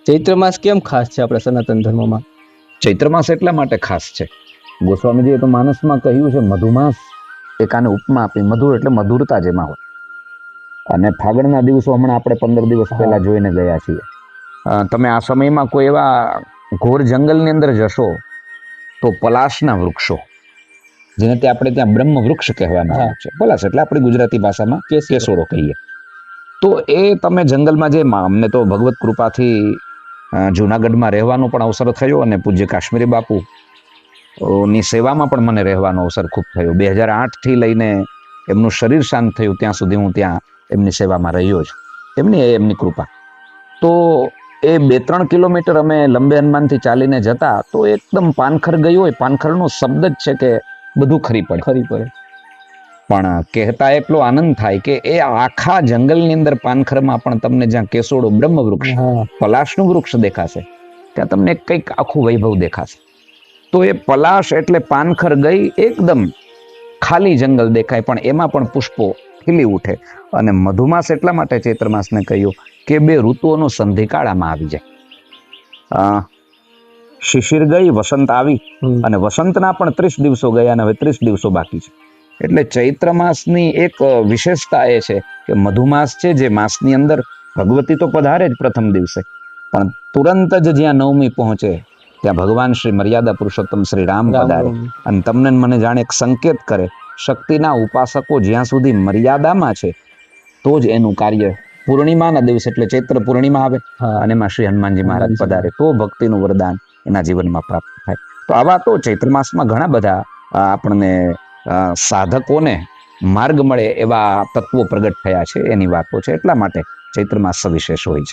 ચૈત્ર માસ કેમ ખાસ છે આપણા સનાતન ધર્મમાં? ચૈત્ર માસ એટલા માટે ખાસ છે, ગોસ્વામીજીએ તો માનસમાં કહ્યું છે મધુમાસ, એક આને ઉપમા આપી. મધુર એટલે મધુરતા જેમાં હોય. અને ફાગણના દિવસો હમણાં આપણે 15 દિવસ પહેલા જોઈને ગયા છીએ. તમે આ સમયમાં કોઈ એવા ઘોર જંગલની અંદર જશો તો પલાશના વૃક્ષો, જેને તે આપણે ત્યાં બ્રહ્મ વૃક્ષ કહેવામાં આવે છે. પલાશ એટલે આપણી ગુજરાતી ભાષામાં કેસોડો કહીએ. તો એ તમે જંગલમાં જે અમને તો ભગવત કૃપાથી જુનાગઢમાં રહેવાનો પણ અવસર થયો અને પૂજ્ય કાશ્મીરી બાપુ ની સેવામાં પણ મને રહેવાનો અવસર ખૂબ થયો. 2008 થી લઈને એમનું શરીર શાંત થયું ત્યાં સુધી હું ત્યાં એમની સેવામાં રહ્યો છું. એમની કૃપા. તો એ 2-3 કિલોમીટર અમે લંબે હનુમાનથી ચાલીને જતા તો એકદમ પાનખર ગઈ હોય. પાનખરનો શબ્દ જ છે કે બધું ખરી પડે. પણ કહેતા એટલો આનંદ થાય કે એ આખા જંગલની અંદર પાનખરમાં પણ તમને જ્યાં કેસોડો બ્રહ્મ વૃક્ષ, પલાશનું વૃક્ષ દેખાશે, ત્યાં તમને કંઈક આખું વૈભવ દેખાશે. તો એ પલાશ એટલે પાનખર ગઈ, એકદમ ખાલી જંગલ દેખાય, પણ એમાં પણ પુષ્પો ખીલી ઉઠે. અને મધુમાસ એટલા માટે ચૈત્ર માસને કહ્યું કે 2 ઋતુઓનો સંધિકાળામાં આવી જાય. શિશિર ગઈ, વસંત આવી, અને વસંતના પણ 30 દિવસો ગયા અને હવે 30 દિવસો બાકી છે. એટલે ચૈત્ર માસની એક વિશેષતા એ છે કે મધુમાસ છે, જે માસની અંદર ભગવતી તો પધારે જ પ્રથમ દિવસે, પણ તુરંત જ જ્યાં નવમી પહોંચે ત્યાં ભગવાન શ્રી મર્યાદા પુરુષોત્તમ શ્રી રામ પધારે અને તમને મને જાણે એક સંકેત કરે, શક્તિના ઉપાસકો જ્યાં સુધી મર્યાદામાં છે તો જ એનું કાર્ય પૂર્ણિમાના દિવસે એટલે ચૈત્ર પૂર્ણિમા આવે અને એમાં શ્રી હનુમાનજી મહારાજ પધારે તો ભક્તિનું વરદાન એના જીવનમાં પ્રાપ્ત થાય. તો આવા તો ચૈત્ર માસમાં ઘણા બધા આપણને સાધકોને માર્ગ મળે એવા તત્વો પ્રગટ થયા છે, એની વાતો છે. એટલા માટે ચૈત્ર માસ સવિશેષ હોય છે.